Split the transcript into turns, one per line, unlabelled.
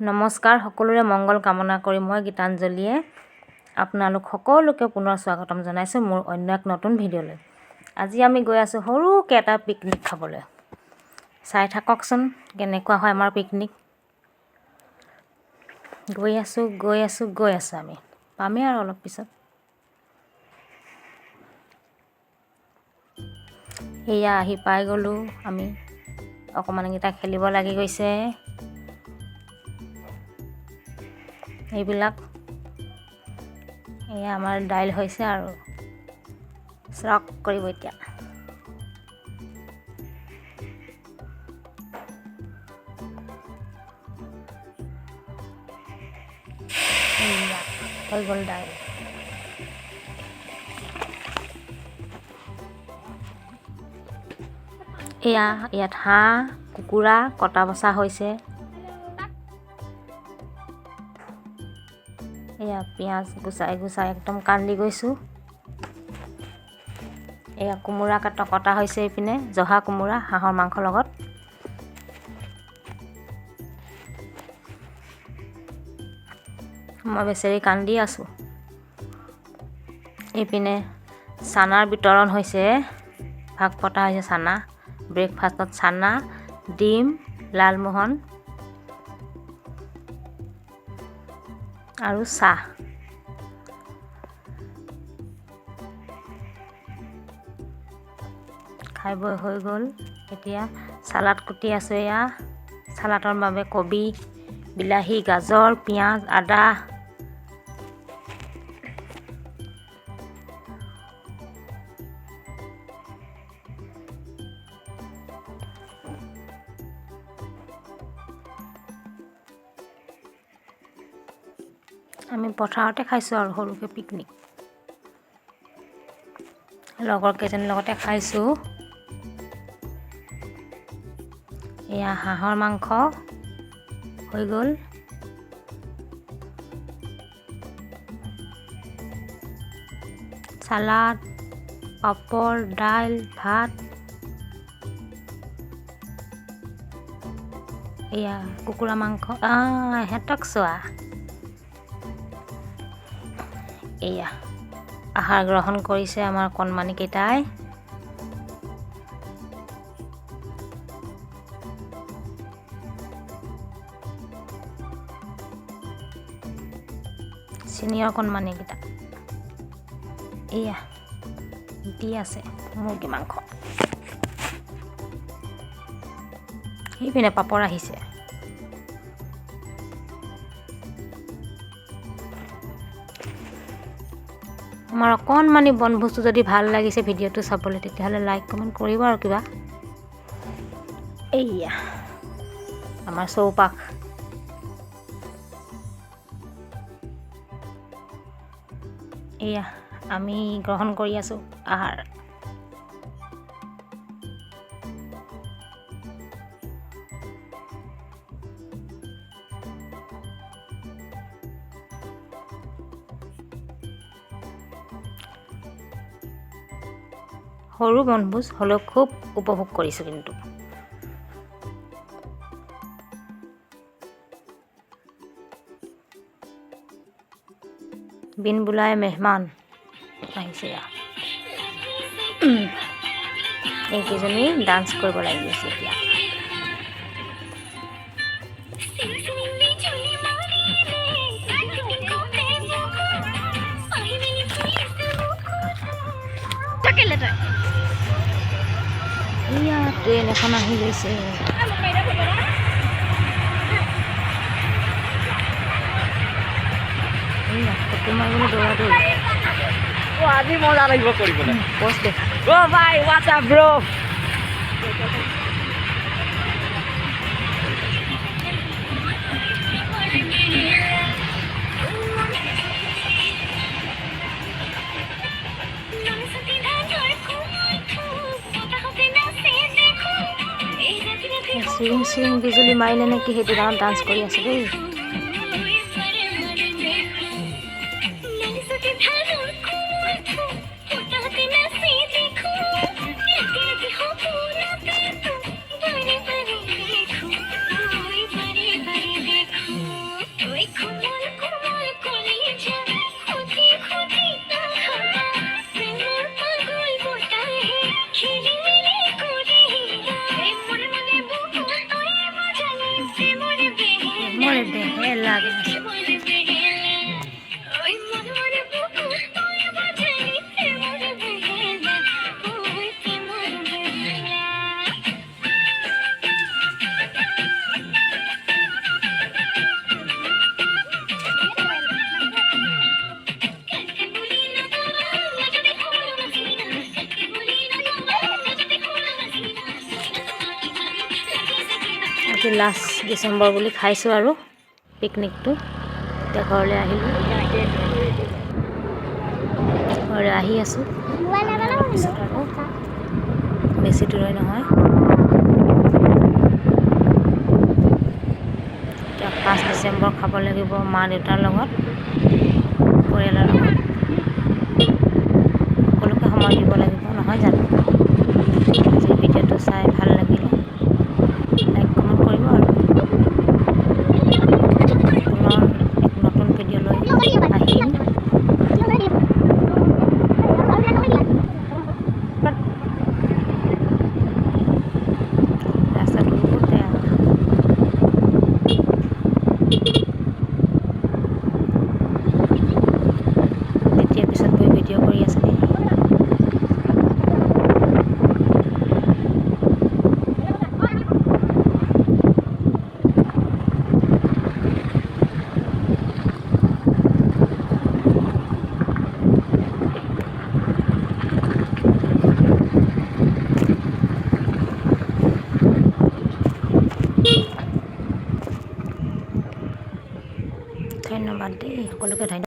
নমস্কাৰ, সকলোৰে মংগল কামনা কৰি মই গীতাঞ্জলীয়ে আপোনালোক সকলোকে পুনৰ স্বাগতম জনাইছোঁ মোৰ অন্য এক নতুন ভিডিঅ'লৈ। আজি আমি গৈ আছোঁ সৰুকৈ এটা পিকনিক খাবলৈ। চাই থাককচোন কেনেকুৱা হয় আমাৰ পিকনিক। গৈ আছোঁ আমি পামেই আৰু অলপ পিছত। এয়া আহি পাই গ'লোঁ আমি। অকণমানকেইটা খেলিব লাগি গৈছে। এইবিলাক এয়া আমাৰ দাইল হৈছে আৰু চক কৰিব এতিয়া। এয়া হৈ গ'ল দাইল। ইয়াত হাঁহ কুকুৰা কটা বচা হৈছে। এয়া পিঁয়াজ গুচাই একদম কান্দি গৈছোঁ। এয়া কোমোৰা কটা হৈছে, এইপিনে জহা কোমোৰা হাঁহৰ মাংসৰ লগত। মই বেচেৰি কান্দি আছোঁ। এইপিনে চানাৰ বিতৰণ হৈছে, ভাগ পতা হৈছে চানা। ব্ৰেকফাষ্টত চানা, ডিম, লালমোহন আৰু চাহ। খাই বৈ হৈ গ'ল। এতিয়া চালাড কুটি আছোঁ। এয়া চালাডৰ বাবে কবি, বিলাহী, গাজৰ, পিঁয়াজ, আদা, আমি পথাৰতে খাইছোঁ আৰু সৰুকৈ পিকনিক। লগৰ কেইজনীৰ লগতে খাইছোঁ। এয়া হাঁহৰ মাংস হৈ গ'ল। চালাড, পাপৰ, দাইল, ভাত। এয়া কুকুৰা মাংস। সিহঁতক চোৱা। এয়া আহাৰ গ্ৰহণ কৰিছে আমাৰ কণমানিকেইটাই। চিনিয়ৰ কণমানিকেইটা। এয়া দি আছে মুৰ্গী মাংস। সেইপিনে পাপৰ আহিছে। আমাৰ অকণমানি বনভোজটো যদি ভাল লাগিছে ভিডিঅ'টো চাবলৈ, তেতিয়াহ'লে লাইক কমেণ্ট কৰিব আৰু কিবা। এইয়া আমাৰ চৌপাশ। এয়া আমি গ্ৰহণ কৰি আছোঁ আহাৰ। সৰু বনভোজ হ'লেও খুব উপভোগ কৰিছোঁ কিন্তু। বিন বোলাই মেহমান আহিছে। এইকেইজনী ডান্স কৰিব লাগি গৈছে এতিয়া। এয়া ট্ৰেইন এখন আহি গৈছে। ফটো মাৰিবলৈ দৌৰা-দৌৰি।
আজি মজা লাগিব কৰিবলৈ।
পষ্ট দেখা।
ভাই হোৱাটছ আপ ব্ৰ।
চিৰিং বিজুলী মাৰিলে নেকি, সেইটো গানত ডান্স কৰি আছে দেই। মনে বেহেলা গাইছে আজি লাষ্ট ডিচেম্বৰ বুলি খাইছোঁ আৰু পিকনিকটো এতিয়া ঘৰলৈ আহিলোঁ ঘৰলৈ আহি আছোঁ পিছত আৰু বেছি দূৰৈ নহয় এতিয়া 5 ডিচেম্বৰ খাব লাগিব মা দেউতাৰ লগত পৰিয়ালৰ লগত সকলোকে সময় দিব লাগিব নহয় জানো আজি ভিডিঅ'টো চাই ভাল লাগিলে লাইক কমেণ্ট কৰিব আৰু পুনৰ এক নতুন ভিডিঅ' লৈ আহিম ৰাস্তাটো বহুত বেয়া এতিয়া পিছত গৈ ভিডিঅ' কৰি আছে দেই ধন্যবাদ দেই সকলোকে ধন্যবাদ